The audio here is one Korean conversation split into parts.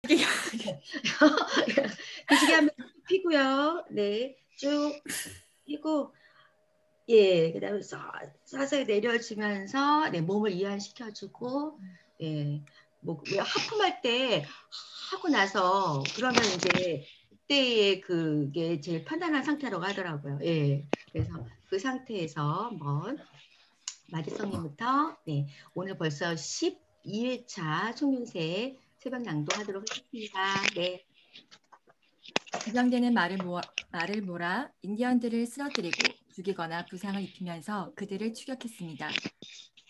뒤지게 하면 피고요. 네, 쭉 피고 그다음에 서서히 내려주면서 몸을 이완시켜주고 왜 하품할 때 하고 나서 그러면 이제 그때의 그게 제일 편안한 상태라고 하더라고요. 그래서 그 상태에서 한번 마지성님부터 오늘 벌써 12회차 총윤세 새벽 낭독하도록 하겠습니다. 네. 부상되는 말을 몰아 인디언들을 쓰러뜨리고 죽이거나 부상을 입히면서 그들을 추격했습니다.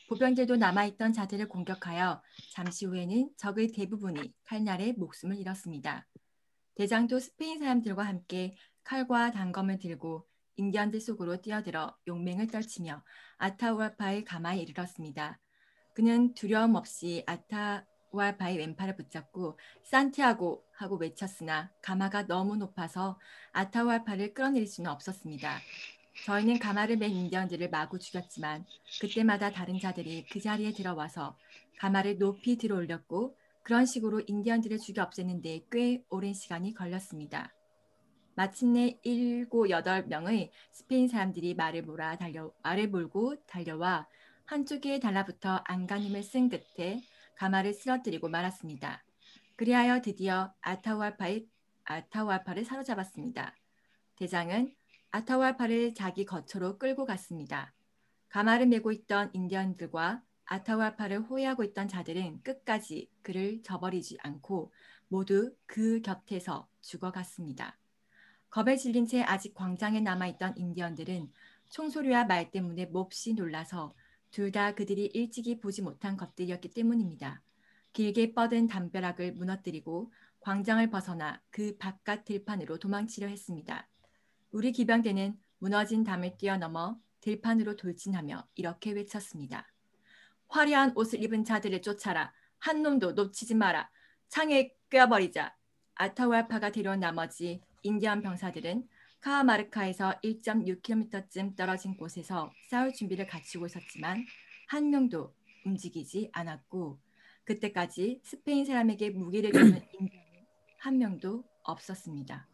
보병들도 남아있던 자들을 공격하여 잠시 후에는 적의 대부분이 칼날에 목숨을 잃었습니다. 대장도 스페인 사람들과 함께 칼과 단검을 들고 인디언들 속으로 뛰어들어 용맹을 떨치며 아타우알파의 가마에 이르렀습니다. 그는 두려움 없이 아타우알파의 왼팔을 붙잡고 산티아고 하고 외쳤으나 가마가 너무 높아서 아타우알파를 끌어내릴 수는 없었습니다. 저희는 가마를 맨 인디언들을 마구 죽였지만 그때마다 다른 자들이 그 자리에 들어와서 가마를 높이 들어 올렸고 그런 식으로 인디언들을 죽여 없애는 데 꽤 오랜 시간이 걸렸습니다. 마침내 7, 8명의 스페인 사람들이 말을 몰고 달려와 한쪽에 달라붙어 안간힘을 쓴 끝에 가마를 쓰러뜨리고 말았습니다. 그리하여 드디어 아타우알파를 사로잡았습니다. 대장은 아타우알파를 자기 거처로 끌고 갔습니다. 가마를 메고 있던 인디언들과 아타우알파를 호위하고 있던 자들은 끝까지 그를 저버리지 않고 모두 그 곁에서 죽어갔습니다. 겁에 질린 채 아직 광장에 남아있던 인디언들은 총소리와 말 때문에 몹시 놀라서 둘 다 그들이 일찍이 보지 못한 것들이었기 때문입니다. 길게 뻗은 담벼락을 무너뜨리고 광장을 벗어나 그 바깥 들판으로 도망치려 했습니다. 우리 기병대는 무너진 담을 뛰어넘어 들판으로 돌진하며 이렇게 외쳤습니다. 화려한 옷을 입은 자들을 쫓아라. 한 놈도 놓치지 마라. 창에 꿰어버리자. 아타우알파가 데려온 나머지 인디언 병사들은 카아마르카에서 1.6km쯤 떨어진 곳에서 싸울 준비를 갖추고 있었지만 한 명도 움직이지 않았고 그때까지 스페인 사람에게 무기를 주는 인디언은 한 명도 없었습니다.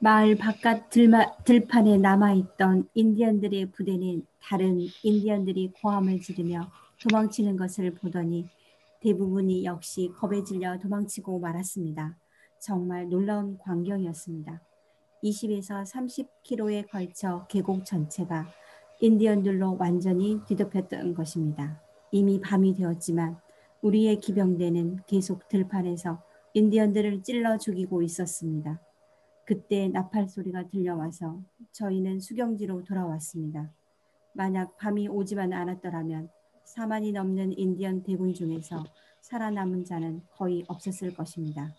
마을 바깥 들판에 남아있던 인디언들의 부대는 다른 인디언들이 고함을 지르며 도망치는 것을 보더니 대부분이 역시 겁에 질려 도망치고 말았습니다. 정말 놀라운 광경이었습니다. 20에서 30km에 걸쳐 계곡 전체가 인디언들로 완전히 뒤덮였던 것입니다. 이미 밤이 되었지만 우리의 기병대는 계속 들판에서 인디언들을 찔러 죽이고 있었습니다. 그때 나팔 소리가 들려와서 저희는 수경지로 돌아왔습니다. 만약 밤이 오지만 않았더라면 4만이 넘는 인디언 대군 중에서 살아남은 자는 거의 없었을 것입니다.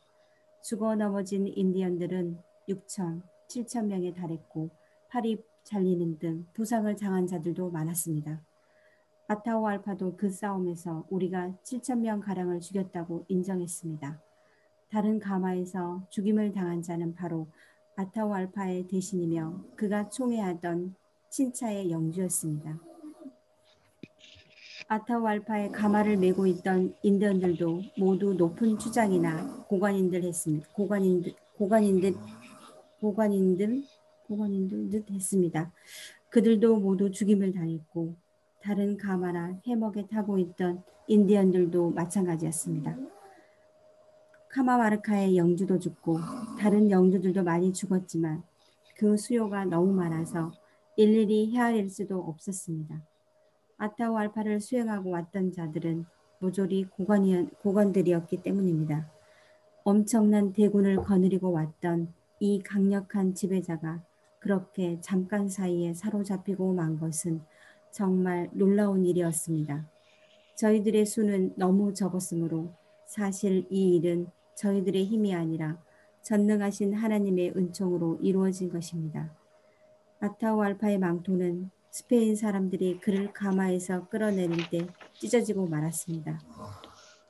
죽어 넘어진 인디언들은 6천, 7천 명에 달했고 팔이 잘리는 등 부상을 당한 자들도 많았습니다. 아타우알파도 그 싸움에서 우리가 7천 명 가량을 죽였다고 인정했습니다. 다른 가마에서 죽임을 당한 자는 바로 아타우알파의 대신이며 그가 총애하던 친차의 영주였습니다. 아타우알파의 가마를 메고 있던 인디언들도 모두 높은 추장이나 고관인들 했습니다. 그들도 모두 죽임을 당했고 다른 가마나 해먹에 타고 있던 인디언들도 마찬가지였습니다. 카마마르카의 영주도 죽고 다른 영주들도 많이 죽었지만 그 수요가 너무 많아서 일일이 헤아릴 수도 없었습니다. 아타우알파를 수행하고 왔던 자들은 모조리 고관들이었기 때문입니다. 엄청난 대군을 거느리고 왔던 이 강력한 지배자가 그렇게 잠깐 사이에 사로잡히고 만 것은 정말 놀라운 일이었습니다. 저희들의 수는 너무 적었으므로 사실 이 일은 저희들의 힘이 아니라 전능하신 하나님의 은총으로 이루어진 것입니다. 아타우알파의 망토는 스페인 사람들이 그를 가마에서 끌어내릴 때 찢어지고 말았습니다.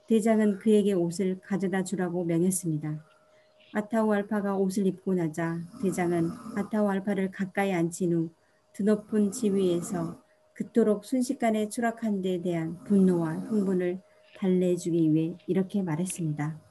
대장은 그에게 옷을 가져다 주라고 명했습니다. 아타우알파가 옷을 입고 나자 대장은 아타우알파를 가까이 앉힌 후 드높은 지위에서 그토록 순식간에 추락한 데 대한 분노와 흥분을 달래주기 위해 이렇게 말했습니다.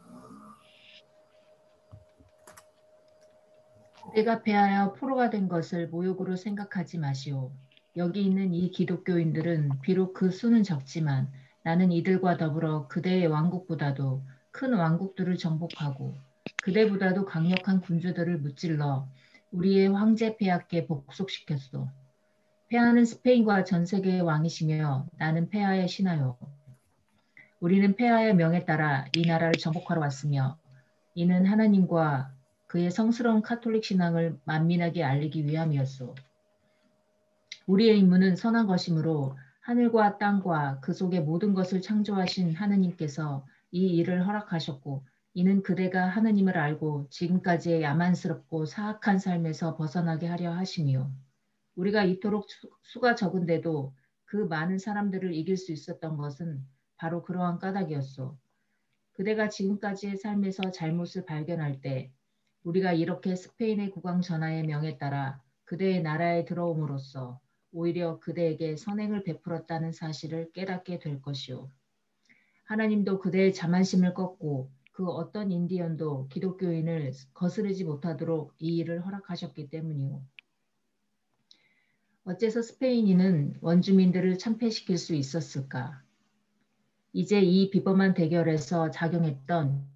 그대가 패하여 포로가 된 것을 모욕으로 생각하지 마시오. 여기 있는 이 기독교인들은 비록 그 수는 적지만 나는 이들과 더불어 그대의 왕국보다도 큰 왕국들을 정복하고 그대보다도 강력한 군주들을 무찔러 우리의 황제 폐하께 복속시켰소. 폐하는 스페인과 전 세계의 왕이시며 나는 폐하의 신하요. 우리는 폐하의 명에 따라 이 나라를 정복하러 왔으며 이는 하나님과 그의 성스러운 카톨릭 신앙을 만민에게 알리기 위함이었소. 우리의 임무는 선한 것이므로 하늘과 땅과 그 속의 모든 것을 창조하신 하느님께서 이 일을 허락하셨고 이는 그대가 하느님을 알고 지금까지의 야만스럽고 사악한 삶에서 벗어나게 하려 하심이요. 우리가 이토록 수가 적은데도 그 많은 사람들을 이길 수 있었던 것은 바로 그러한 까닭이었소. 그대가 지금까지의 삶에서 잘못을 발견할 때 우리가 이렇게 스페인의 국왕 전하의 명에 따라 그대의 나라에 들어옴으로써 오히려 그대에게 선행을 베풀었다는 사실을 깨닫게 될 것이오. 하나님도 그대의 자만심을 꺾고 그 어떤 인디언도 기독교인을 거스르지 못하도록 이 일을 허락하셨기 때문이오. 어째서 스페인인은 원주민들을 참패시킬 수 있었을까? 이제 이 비범한 대결에서 작용했던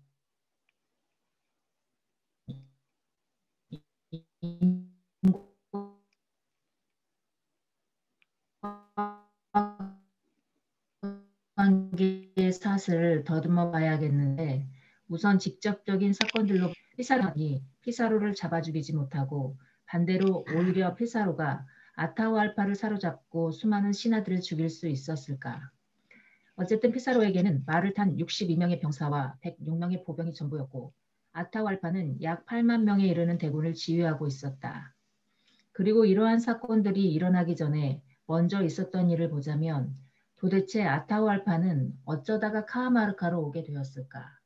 관계의 사슬을 더듬어 봐야겠는데 우선 직접적인 사건들로 피사로를 잡아 죽이지 못하고 반대로 오히려 피사로가 아타후알파를 사로잡고 수많은 신하들을 죽일 수 있었을까? 어쨌든 피사로에게는 말을 탄 62명의 병사와 106명의 보병이 전부였고 아타후알파는 약 8만 명에 이르는 대군을 지휘하고 있었다. 그리고 이러한 사건들이 일어나기 전에 먼저 있었던 일을 보자면 도대체 아타후알파는 어쩌다가 카하마르카로 오게 되었을까?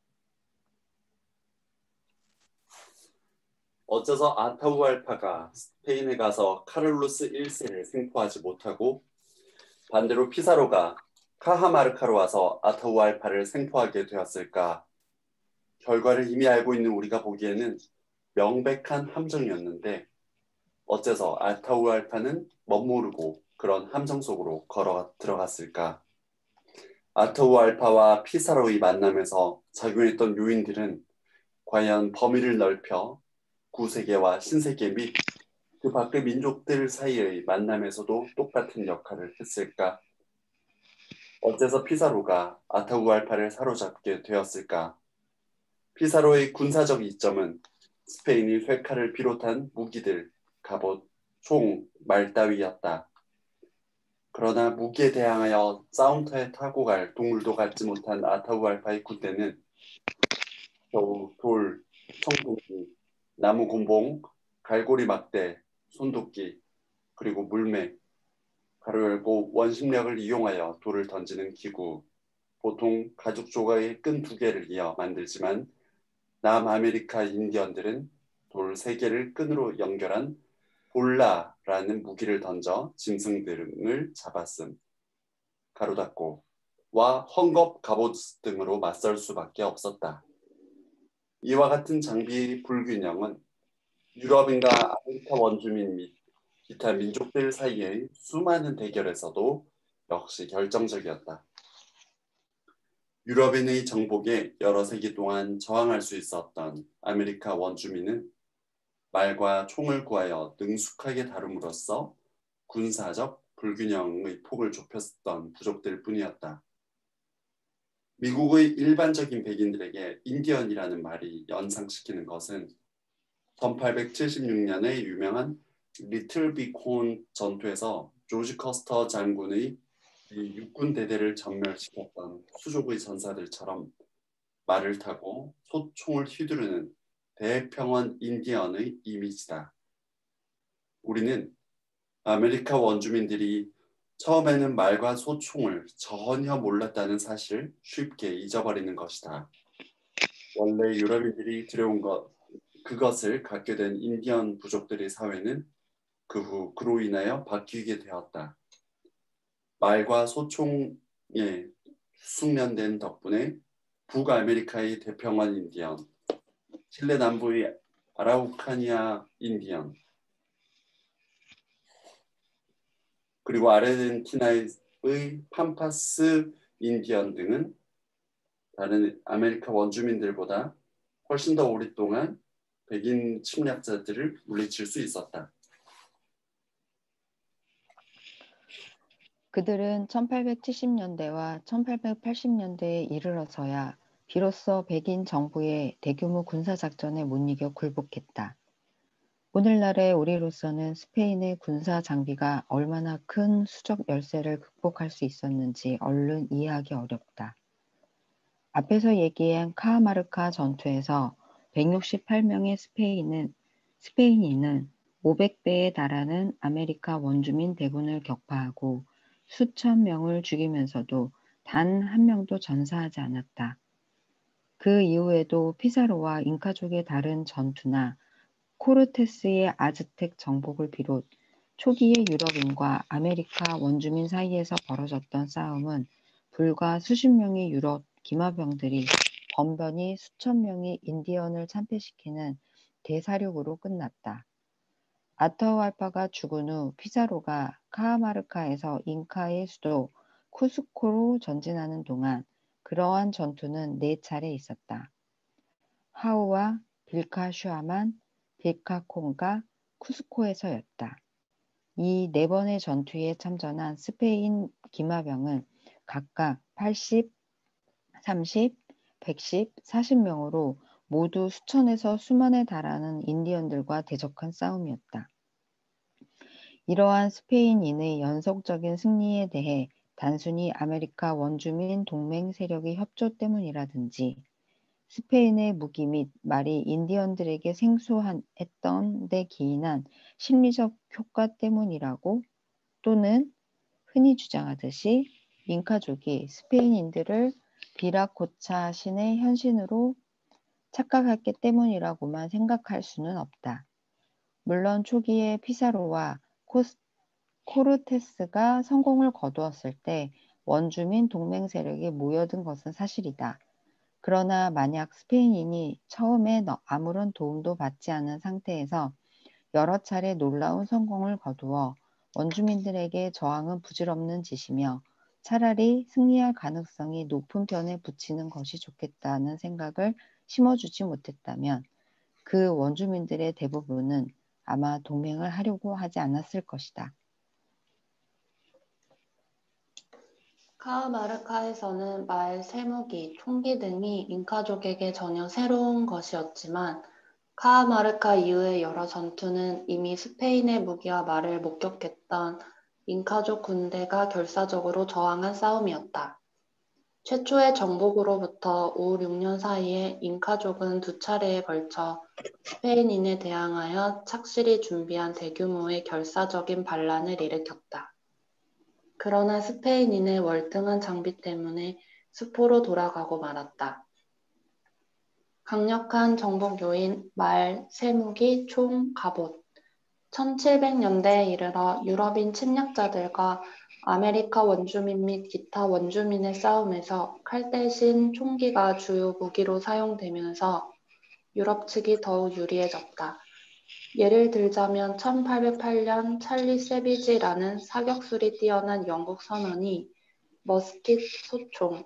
어째서 아타후알파가 스페인에 가서 카를로스 1세를 생포하지 못하고 반대로 피사로가 카하마르카로 와서 아타후알파를 생포하게 되었을까? 결과를 이미 알고 있는 우리가 보기에는 명백한 함정이었는데 어째서 아타후알파는 멋모르고 그런 함정 속으로 걸어 들어갔을까? 아타후알파와 피사로의 만남에서 작용했던 요인들은 과연 범위를 넓혀 구세계와 신세계 및 그 밖의 민족들 사이의 만남에서도 똑같은 역할을 했을까? 어째서 피사로가 아타후알파를 사로잡게 되었을까? 피사로의 군사적 이점은 스페인이 쇠칼을 비롯한 무기들, 갑옷, 총, 말 따위였다. 그러나 무기에 대항하여 싸움터에 타고 갈 동물도 갖지 못한 아타후알파의 군대는 겨우 돌, 청동기, 나무 곤봉, 갈고리 막대, 손도끼, 그리고 물매, 가로 열고 원심력을 이용하여 돌을 던지는 기구, 보통 가죽 조각의 끈 2개를 이어 만들지만 남아메리카 인디언들은 돌 3개를 끈으로 연결한 볼라라는 무기를 던져 짐승 등을 잡았음, 가로 닫고, 와 헝겊 갑옷 등으로 맞설 수밖에 없었다. 이와 같은 장비 불균형은 유럽인과 아메리카 원주민 및 기타 민족들 사이의 수많은 대결에서도 역시 결정적이었다. 유럽인의 정복에 여러 세기 동안 저항할 수 있었던 아메리카 원주민은 말과 총을 구하여 능숙하게 다룸으로써 군사적 불균형의 폭을 좁혔던 부족들 뿐이었다. 미국의 일반적인 백인들에게 인디언이라는 말이 연상시키는 것은 1876년에 유명한 리틀 비콘 전투에서 조지 커스터 장군의 육군 대대를 전멸시켰던 수족의 전사들처럼 말을 타고 소총을 휘두르는 대평원 인디언의 이미지다. 우리는 아메리카 원주민들이 처음에는 말과 소총을 전혀 몰랐다는 사실을 쉽게 잊어버리는 것이다. 원래 유럽인들이 들여온 그것을 갖게 된 인디언 부족들의 사회는 그 후 그로 인하여 바뀌게 되었다. 말과 소총에 숙련된 덕분에 북아메리카의 대평원 인디언, 칠레 남부의 아라우카니아 인디언, 그리고 아르헨티나의 팜파스 인디언 등은 다른 아메리카 원주민들보다 훨씬 더 오랫동안 백인 침략자들을 물리칠 수 있었다. 그들은 1870년대와 1880년대에 이르러서야 비로소 백인 정부의 대규모 군사작전에 못 이겨 굴복했다. 오늘날의 우리로서는 스페인의 군사 장비가 얼마나 큰 수적 열세를 극복할 수 있었는지 얼른 이해하기 어렵다. 앞에서 얘기한 카하마르카 전투에서 168명의 스페인인은 500배에 달하는 아메리카 원주민 대군을 격파하고 수천 명을 죽이면서도 단 한 명도 전사하지 않았다. 그 이후에도 피사로와 잉카족의 다른 전투나 코르테스의 아즈텍 정복을 비롯 초기의 유럽인과 아메리카 원주민 사이에서 벌어졌던 싸움은 불과 수십 명의 유럽 기마병들이 번번이 수천 명의 인디언을 참패시키는 대사륙으로 끝났다. 아타후알파가 죽은 후 피사로가 카하마르카에서 잉카의 수도 쿠스코로 전진하는 동안 그러한 전투는 4차례 있었다. 하우와 빌카슈아만, 빌카콩과 쿠스코에서였다. 이 4번의 전투에 참전한 스페인 기마병은 각각 80, 30, 110, 40명으로 모두 수천에서 수만에 달하는 인디언들과 대적한 싸움이었다. 이러한 스페인인의 연속적인 승리에 대해 단순히 아메리카 원주민 동맹 세력의 협조 때문이라든지 스페인의 무기 및 말이 인디언들에게 생소했던 데 기인한 심리적 효과 때문이라고 또는 흔히 주장하듯이 잉카족이 스페인인들을 비라코차 신의 현신으로 착각했기 때문이라고만 생각할 수는 없다. 물론 초기에 피사로와 코르테스가 성공을 거두었을 때 원주민 동맹 세력이 모여든 것은 사실이다. 그러나 만약 스페인인이 처음에 아무런 도움도 받지 않은 상태에서 여러 차례 놀라운 성공을 거두어 원주민들에게 저항은 부질없는 짓이며 차라리 승리할 가능성이 높은 편에 붙이는 것이 좋겠다는 생각을 심어주지 못했다면 그 원주민들의 대부분은 아마 동맹을 하려고 하지 않았을 것이다. 카하마르카에서는 말, 쇠무기, 총기 등이 잉카족에게 전혀 새로운 것이었지만 카하마르카 이후의 여러 전투는 이미 스페인의 무기와 말을 목격했던 잉카족 군대가 결사적으로 저항한 싸움이었다. 최초의 정복으로부터 5, 6년 사이에 잉카족은 2차례에 걸쳐 스페인인에 대항하여 착실히 준비한 대규모의 결사적인 반란을 일으켰다. 그러나 스페인인의 월등한 장비 때문에 수포로 돌아가고 말았다. 강력한 정복 요인, 말, 쇠무기, 총, 갑옷. 1700년대에 이르러 유럽인 침략자들과 아메리카 원주민 및 기타 원주민의 싸움에서 칼 대신 총기가 주요 무기로 사용되면서 유럽 측이 더욱 유리해졌다. 예를 들자면 1808년 찰리 세비지라는 사격술이 뛰어난 영국 선원이 머스킷 소총,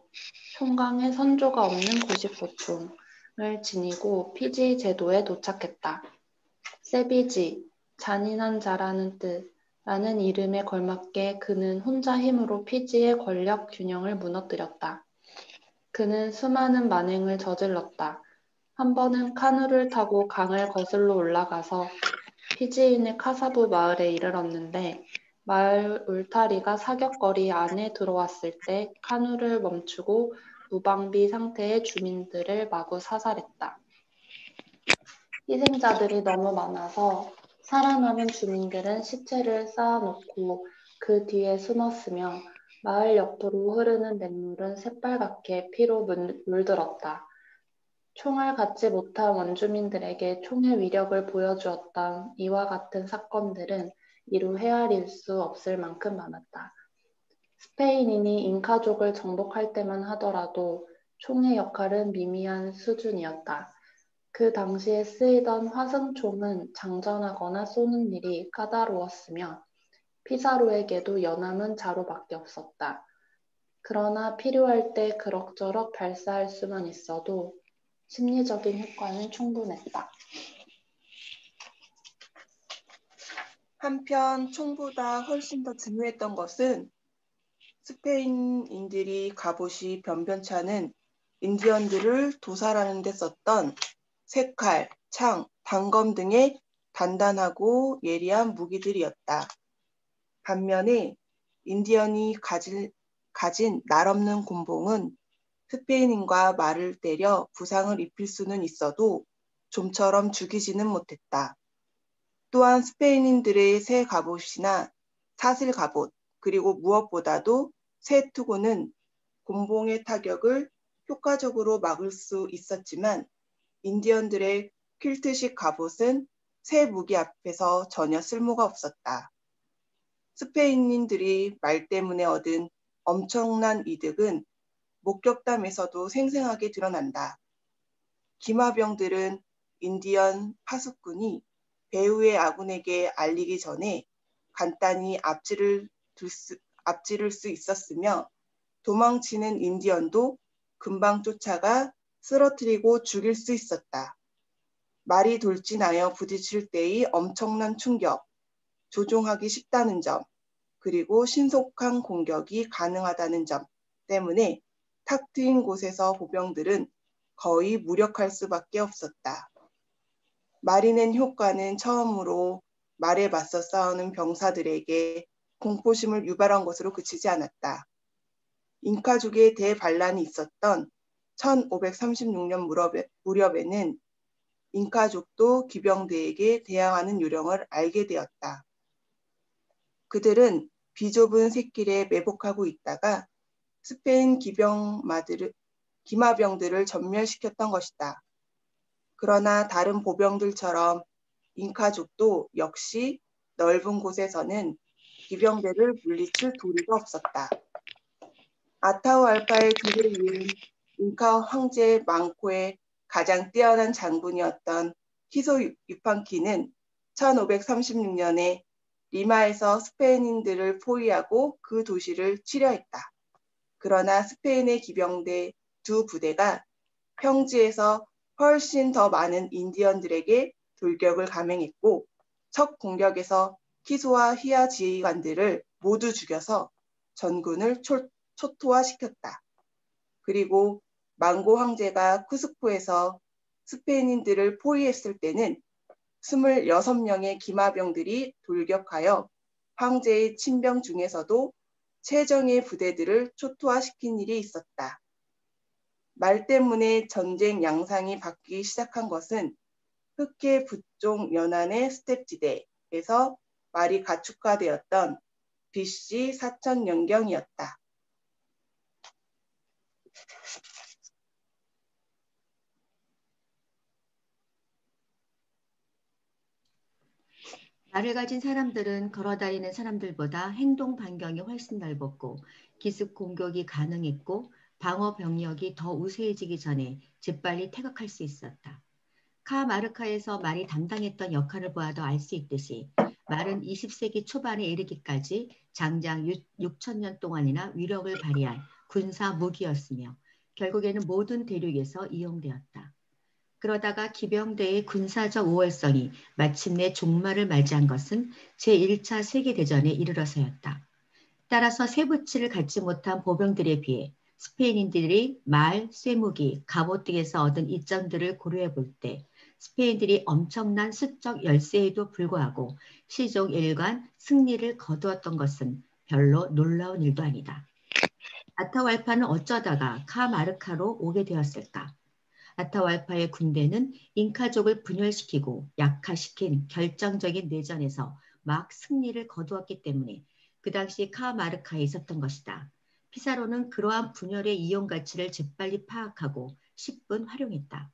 총강에 선조가 없는 90보총을 지니고 피지 제도에 도착했다. 세비지, 잔인한 자라는 뜻라는 이름에 걸맞게 그는 혼자 힘으로 피지의 권력 균형을 무너뜨렸다. 그는 수많은 만행을 저질렀다. 한 번은 카누를 타고 강을 거슬러 올라가서 피지인의 카사부 마을에 이르렀는데 마을 울타리가 사격거리 안에 들어왔을 때 카누를 멈추고 무방비 상태의 주민들을 마구 사살했다. 희생자들이 너무 많아서 살아남은 주민들은 시체를 쌓아놓고 그 뒤에 숨었으며 마을 옆으로 흐르는 냇물은 새빨갛게 피로 물들었다. 총을 갖지 못한 원주민들에게 총의 위력을 보여주었던 이와 같은 사건들은 이루 헤아릴 수 없을 만큼 많았다. 스페인인이 잉카족을 정복할 때만 하더라도 총의 역할은 미미한 수준이었다. 그 당시에 쓰이던 화승총은 장전하거나 쏘는 일이 까다로웠으며 피사로에게도 연함은 자루밖에 없었다. 그러나 필요할 때 그럭저럭 발사할 수만 있어도 심리적인 효과는 충분했다. 한편 총보다 훨씬 더 중요했던 것은 스페인인들이 갑옷이 변변치 않은 인디언들을 도살하는 데 썼던 쇠칼, 창, 단검 등의 단단하고 예리한 무기들이었다. 반면에 인디언이 가진 날 없는 곤봉은 스페인인과 말을 때려 부상을 입힐 수는 있어도 좀처럼 죽이지는 못했다. 또한 스페인인들의 새 갑옷이나 사슬 갑옷, 그리고 무엇보다도 새 투구는 곤봉의 타격을 효과적으로 막을 수 있었지만 인디언들의 퀼트식 갑옷은 새 무기 앞에서 전혀 쓸모가 없었다. 스페인인들이 말 때문에 얻은 엄청난 이득은 목격담에서도 생생하게 드러난다. 기마병들은 인디언 파수꾼이 배후의 아군에게 알리기 전에 간단히 앞지를 수 있었으며 도망치는 인디언도 금방 쫓아가 쓰러뜨리고 죽일 수 있었다. 말이 돌진하여 부딪힐 때의 엄청난 충격, 조종하기 쉽다는 점, 그리고 신속한 공격이 가능하다는 점 때문에 탁 트인 곳에서 보병들은 거의 무력할 수밖에 없었다. 말이 낸 효과는 처음으로 말에 맞서 싸우는 병사들에게 공포심을 유발한 것으로 그치지 않았다. 잉카족의 대반란이 있었던 1536년 무렵에는 잉카족도 기병대에게 대항하는 요령을 알게 되었다. 그들은 비좁은 샛길에 매복하고 있다가 스페인 기마병들을 전멸시켰던 것이다. 그러나 다른 보병들처럼 잉카족도 역시 넓은 곳에서는 기병대를 물리칠 도리가 없었다. 아타후알파의 뒤를 이은 잉카 황제 망코의 가장 뛰어난 장군이었던 히소 유판키는 1536년에 리마에서 스페인인들을 포위하고 그 도시를 치려했다. 그러나 스페인의 기병대 두 부대가 평지에서 훨씬 더 많은 인디언들에게 돌격을 감행했고 첫 공격에서 키소와 히아 지휘관들을 모두 죽여서 전군을 초토화시켰다. 그리고 망고 황제가 쿠스코에서 스페인인들을 포위했을 때는 26명의 기마병들이 돌격하여 황제의 친병 중에서도 최정예 부대들을 초토화시킨 일이 있었다. 말 때문에 전쟁 양상이 바뀌기 시작한 것은 흑해 북쪽 연안의 스텝지대에서 말이 가축화되었던 BC 4000년경이었다. 말을 가진 사람들은 걸어다니는 사람들보다 행동 반경이 훨씬 넓었고 기습 공격이 가능했고 방어 병력이 더 우세해지기 전에 재빨리 퇴각할 수 있었다. 카마르카에서 말이 담당했던 역할을 보아도 알 수 있듯이 말은 20세기 초반에 이르기까지 장장 6,000년 동안이나 위력을 발휘한 군사 무기였으며 결국에는 모든 대륙에서 이용되었다. 그러다가 기병대의 군사적 우월성이 마침내 종말을 맞이한 것은 제1차 세계대전에 이르러서였다. 따라서 쇠붙이를 갖지 못한 보병들에 비해 스페인인들이 말, 쇠무기, 갑옷 등에서 얻은 이점들을 고려해 볼 때 스페인들이 엄청난 수적 열세에도 불구하고 시종 일관 승리를 거두었던 것은 별로 놀라운 일도 아니다. 아타왈파는 어쩌다가 카마르카로 오게 되었을까? 아타왈파의 군대는 잉카족을 분열시키고 약화시킨 결정적인 내전에서 막 승리를 거두었기 때문에 그 당시 카마르카에 있었던 것이다. 피사로는 그러한 분열의 이용 가치를 재빨리 파악하고 10분 활용했다.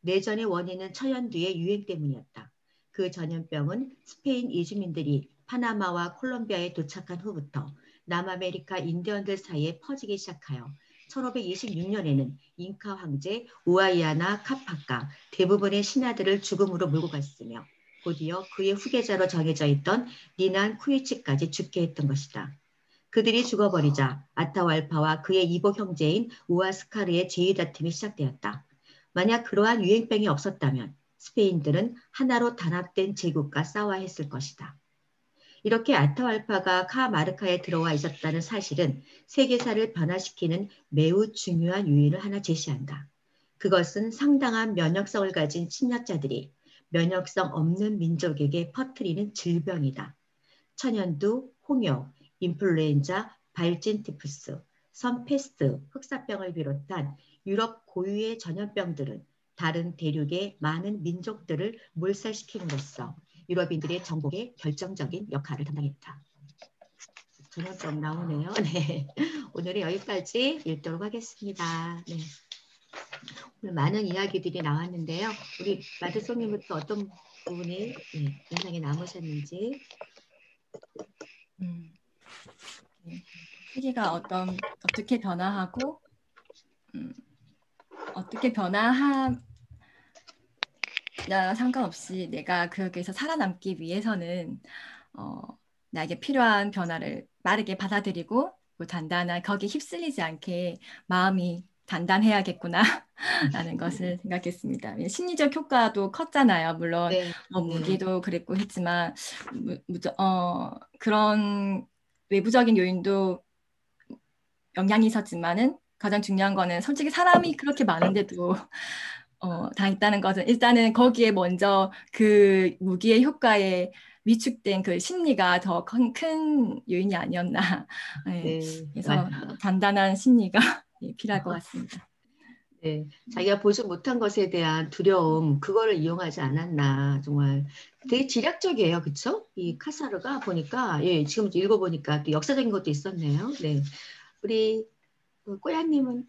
내전의 원인은 천연두의 유행 때문이었다. 그 전염병은 스페인 이주민들이 파나마와 콜롬비아에 도착한 후부터 남아메리카 인디언들 사이에 퍼지기 시작하여 1526년에는 잉카 황제 우아이아나 카파가 대부분의 신하들을 죽음으로 몰고 갔으며 곧이어 그의 후계자로 정해져 있던 니난 쿠이치까지 죽게 했던 것이다. 그들이 죽어버리자 아타왈파와 그의 이복 형제인 우아스카르의 제위다툼이 시작되었다. 만약 그러한 유행병이 없었다면 스페인들은 하나로 단합된 제국과 싸워야 했을 것이다. 이렇게 아타왈파가 카마르카에 들어와 있었다는 사실은 세계사를 변화시키는 매우 중요한 요인을 하나 제시한다. 그것은 상당한 면역성을 가진 침략자들이 면역성 없는 민족에게 퍼뜨리는 질병이다. 천연두, 홍역, 인플루엔자, 발진 티푸스, 선페스트, 흑사병을 비롯한 유럽 고유의 전염병들은 다른 대륙의 많은 민족들을 몰살시킴으로써 유럽인들의 정복에 결정적인 역할을 담당했다. 전염병 나오네요. 네. 오늘은 여기까지 읽도록 하겠습니다. 네. 오늘 많은 이야기들이 나왔는데요. 우리 마드송님부터 어떤 부분이 인상이 남으셨는지. 세계가 어떻게 변화하고 어떻게 변화하냐 상관없이 내가 거기에서 살아남기 위해서는 나에게 필요한 변화를 빠르게 받아들이고 단단한 거기에 휩쓸리지 않게 마음이 단단해야겠구나 라는 것을 생각했습니다. 심리적 효과도 컸잖아요. 물론 네. 무기도 그랬고 했지만 그런 외부적인 요인도 영향이 있었지만은 가장 중요한 거는 솔직히 사람이 그렇게 많은데도 당했다는 것은 일단은 거기에 먼저 그 무기의 효과에 위축된 그 심리가 더 큰 요인이 아니었나. 네. 그래서 단단한 심리가 필요할 것 같습니다. 네, 자기가 보지 못한 것에 대한 두려움, 그거를 이용하지 않았나. 정말 되게 지략적이에요. 그렇죠? 이 카사르가 보니까 지금 읽어보니까 또 역사적인 것도 있었네요. 네, 우리 꼬야님은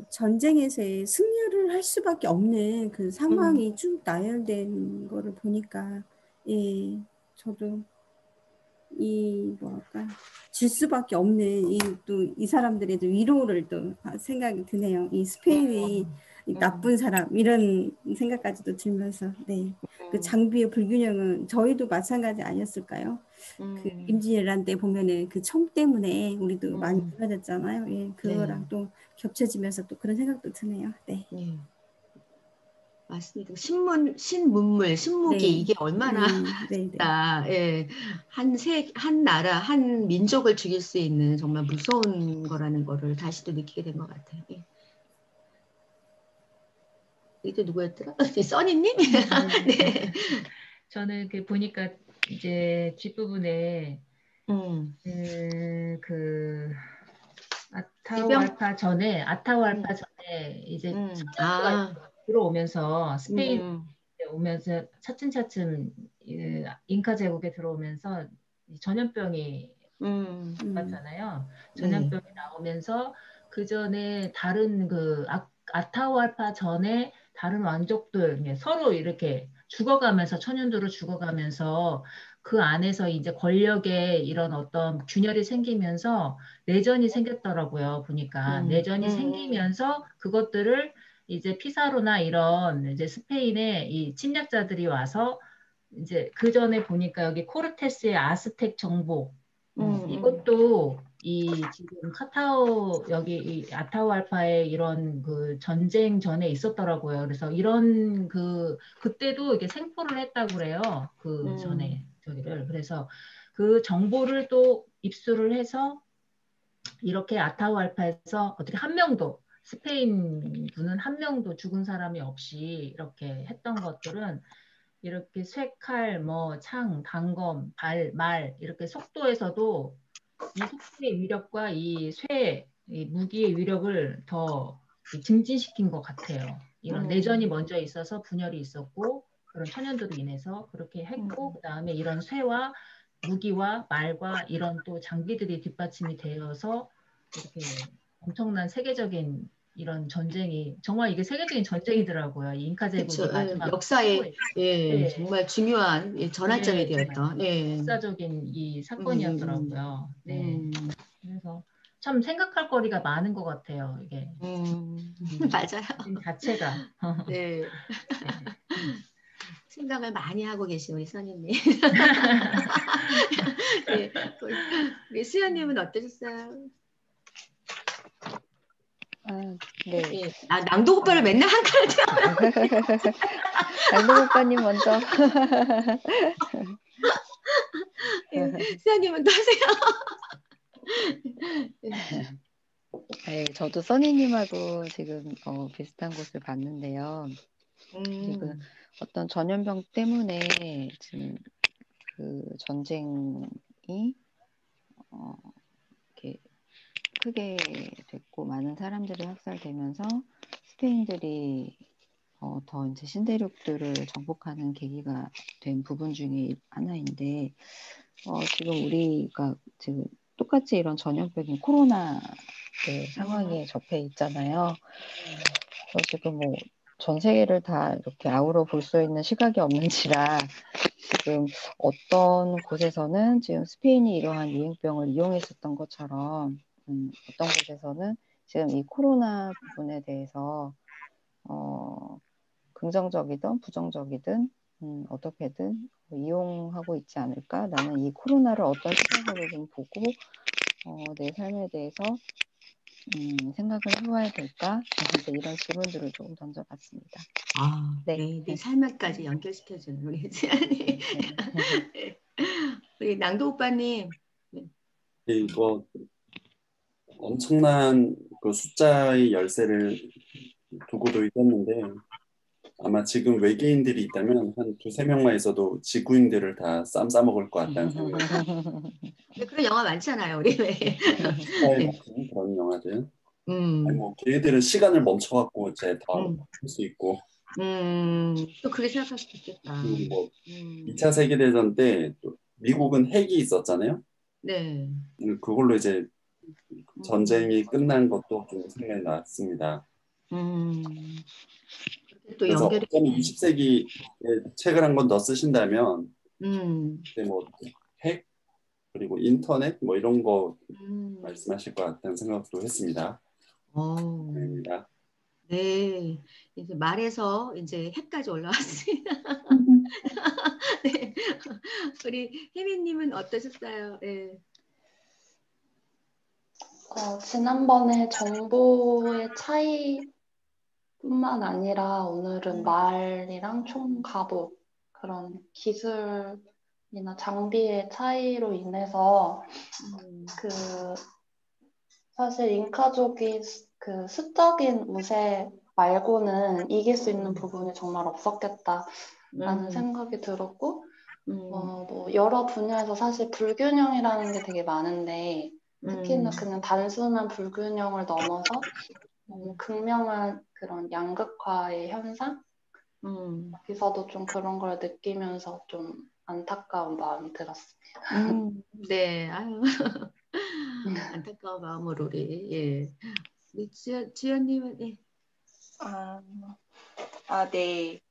전쟁에서의 승리를 할 수밖에 없는 그 상황이 쭉 나열된 거를 보니까 저도 질 수밖에 없는 이 사람들의 위로를 또 생각이 드네요. 이 스페인이 나쁜 사람 이런 생각까지도 들면서 그 장비의 불균형은 저희도 마찬가지 아니었을까요? 그 임진왜란 때 보면은 그 총 때문에 우리도 많이 무너졌잖아요. 그거랑 또 겹쳐지면서 또 그런 생각도 드네요. 네. 맞습니다. 신문물, 신무기 이게 얼마나 한 나라, 한 민족을 죽일 수 있는 정말 무서운 거라는 거를 다시 또 느끼게 된 것 같아요. 이게 누구였더라? 써니님? 네. 저는 보니까 이제 뒷부분에 아타왈파 전에 이제 들어오면서 스페인 오면서 차츰차츰 잉카 제국에 들어오면서 전염병이 왔잖아요. 전염병이 나오면서 그 전에 다른 아타왈파 전에 다른 왕족들 서로 이렇게 죽어가면서 천연두로 죽어가면서 그 안에서 이제 권력의 이런 어떤 균열이 생기면서 내전이 생겼더라고요. 보니까 내전이 생기면서 그것들을 이제 피사로나 이런 이제 스페인의 이 침략자들이 와서 이제 그 전에 보니까 여기 코르테스의 아스텍 정복 이것도 이 지금 여기 이 아타왈파의 이런 그 전쟁 전에 있었더라고요. 그래서 이런 그때도 이게 생포를 했다고 그래요. 그 전에 저기를. 그래서 그 정보를 또 입수를 해서 이렇게 아타왈파에서 어떻게 한 명도 스페인 군은 한 명도 죽은 사람이 없이 이렇게 했던 것들은 이렇게 쇠칼, 창, 단검, 말 이렇게 속도에서도 이 속도의 위력과 이 무기의 위력을 더 증진시킨 것 같아요. 이런 내전이 먼저 있어서 분열이 있었고 그런 천연두로 인해서 그렇게 했고 그 다음에 이런 쇠와 무기와 말과 이런 또 장비들이 뒷받침이 되어서 이렇게 엄청난 세계적인 이런 전쟁이 정말 이게 세계적인 전쟁이더라고요. 이 잉카 제국이 그쵸. 마지막 역사에 네. 정말 중요한 전환점이 네, 되었던. 역사적인 이 사건이었더라고요. 네. 그래서 참 생각할 거리가 많은 것 같아요. 이게 맞아요. 전쟁 자체가. 네. 생각을 많이 하고 계신 우리 선생님. 네. 우리 수연님은 어떠셨어요? 네. 네. 낭독 오빠를 맨날 한 칸을 낭독 오빠님 먼저. 수연님은 또 하세요. 네, 저도 써니님하고 지금 비슷한 곳을 봤는데요. 지금 어떤 전염병 때문에 지금 그 전쟁이 이렇게 크게 됐고 많은 사람들이 학살되면서 스페인들이 더 이제 신대륙들을 정복하는 계기가 된 부분 중에 하나인데 지금 우리가 지금 똑같이 이런 전염병인 코로나의 상황에 접해 있잖아요. 그래서 지금 뭐 전 세계를 다 이렇게 아우러 볼 수 있는 시각이 없는지라 지금 어떤 곳에서는 지금 스페인이 이러한 유행병을 이용했었던 것처럼 어떤 곳에서는 지금 이 코로나 부분에 대해서 긍정적이든 부정적이든 어떻게든 이용하고 있지 않을까? 나는 이 코로나를 어떤 시각으로 좀 보고 내 삶에 대해서 생각을 해봐야 될까? 이제 이런 질문들을 조금 던져봤습니다. 네. 네 삶까지 연결시켜주는 우리 지안이. 우리 낭도 오빠님. 이거 엄청난 그 숫자의 열쇠를 두고도 있었는데 아마 지금 외계인들이 있다면 한 2-3명만 있어도 지구인들을 다 쌈 싸먹을 것 같다는 생각이 그런 영화 많잖아요. 우리 왜. 같은 그런 영화들. 아니 뭐 걔네들은 시간을 멈춰갖고 이제 더 할 수 있고. 또 그렇게 생각할 수도 있겠다. 뭐 2차 세계대전 때 또 미국은 핵이 있었잖아요. 네. 그걸로 이제 전쟁이 끝난 것도 좀 생각이 났습니다. 또 그래서 연결이 20세기에 책을 한 권 더 쓰신다면 뭐 핵 그리고 인터넷 뭐 이런 거 말씀하실 것 같다는 생각도 했습니다. 감사합니다. 네, 이제 말에서 이제 핵까지 올라왔습니다. 네. 우리 혜민님은 어떠셨어요? 네. 지난번에 정보의 차이뿐만 아니라 오늘은 말이랑 총 갑옷 그런 기술이나 장비의 차이로 인해서 사실 잉카족이 그 수적인 우세 말고는 이길 수 있는 부분이 정말 없었겠다라는 생각이 들었고 뭐 여러 분야에서 사실 불균형이라는 게 되게 많은데 특히나 그냥 단순한 불균형을 넘어서 너무 극명한 그런 양극화의 현상? 여기서도 좀 그런 걸 느끼면서 좀 안타까운 마음이 들었습니다. 네, 아유. 안타까운 마음으로 우리 예. 지연님은 예. 네.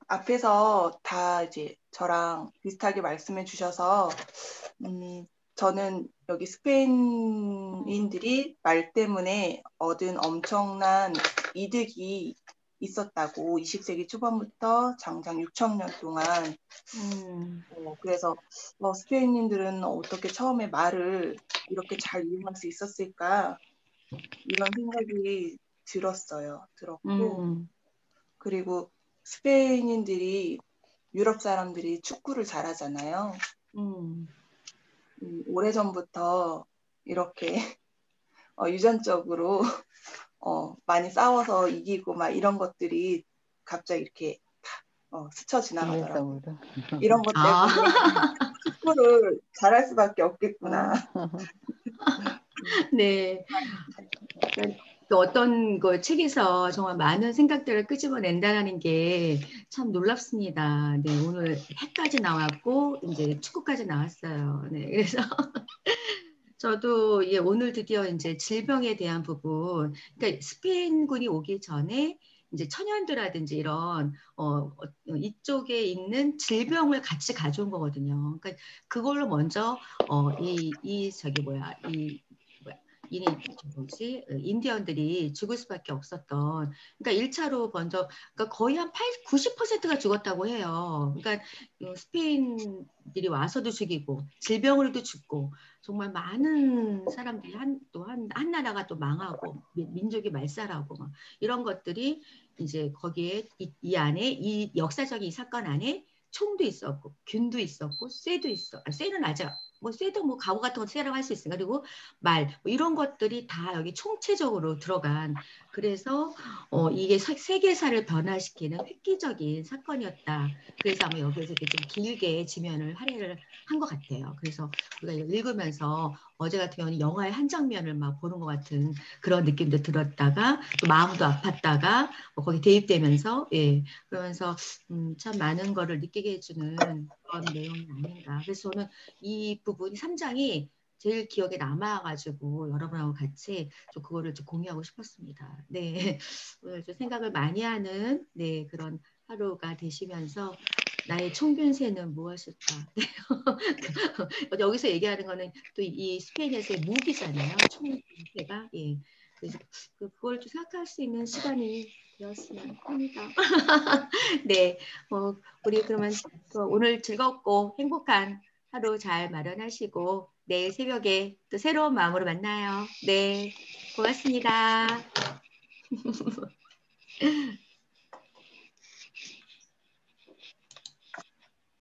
앞에서 다 이제 저랑 비슷하게 말씀해 주셔서 저는 여기 스페인인들이 말 때문에 얻은 엄청난 이득이 있었다고 20세기 초반부터 장장 6,000년 동안 그래서 스페인인들은 어떻게 처음에 말을 이렇게 잘 이용할 수 있었을까 이런 생각이 들었고 그리고 스페인인들이 유럽 사람들이 축구를 잘하잖아요. 오래전부터 이렇게 유전적으로 많이 싸워서 이기고 막 이런 것들이 갑자기 이렇게 스쳐 지나가더라고요. 이런 것 때문에 축구를 잘할 수밖에 없겠구나. 네. 그 어떤 그 책에서 정말 많은 생각들을 끄집어낸다는 게 참 놀랍습니다. 네, 오늘 핵까지 나왔고 이제 축구까지 나왔어요. 네, 그래서 저도 예, 오늘 드디어 이제 질병에 대한 부분, 그러니까 스페인군이 오기 전에 이제 천연두라든지 이런 이쪽에 있는 질병을 같이 가져온 거거든요. 그러니까 그걸로 먼저 이 저기 뭐야 이 뭐야 이 뭐지 인디언들이 죽을 수밖에 없었던. 그러니까 1차로 먼저 그러니까 거의 한 90%가 죽었다고 해요. 그러니까 스페인들이 와서도 죽이고 질병으로도 죽고. 정말 많은 사람들이 한 나라가 또 망하고 민족이 말살하고 막 이런 것들이 이제 거기에 이 안에 이 역사적인 이 사건 안에 총도 있었고 균도 있었고 쇠도 있어. 쇠는 아직 뭐 쇠도 뭐 가구 같은 거 쇠라고 할 수 있으니까 그리고 말 뭐 이런 것들이 다 여기 총체적으로 들어간. 그래서 이게 세계사를 변화시키는 획기적인 사건이었다. 그래서 아마 여기에서 이렇게 좀 길게 지면을 할애를 한 것 같아요. 그래서 우리가 읽으면서 어제 같은 경우는 영화의 한 장면을 막 보는 것 같은 그런 느낌도 들었다가 또 마음도 아팠다가 거기 대입되면서 예 그러면서 참 많은 거를 느끼게 해주는 그런 내용이 아닌가. 그래서 저는 이 부분 3장이 제일 기억에 남아가지고 여러분하고 같이 좀 그거를 좀 공유하고 싶었습니다. 네, 오늘 좀 생각을 많이 하는 네 그런 하루가 되시면서 나의 총균세는 무엇일까? 여기서 얘기하는 거는 또 이 스페인에서의 무기잖아요. 총균세가 예. 그래서 그걸 좀 생각할 수 있는 시간이 되었으면 합니다. 네, 우리 그러면 오늘 즐겁고 행복한 하루 잘 마련하시고 내일 새벽에 또 새로운 마음으로 만나요. 네, 고맙습니다.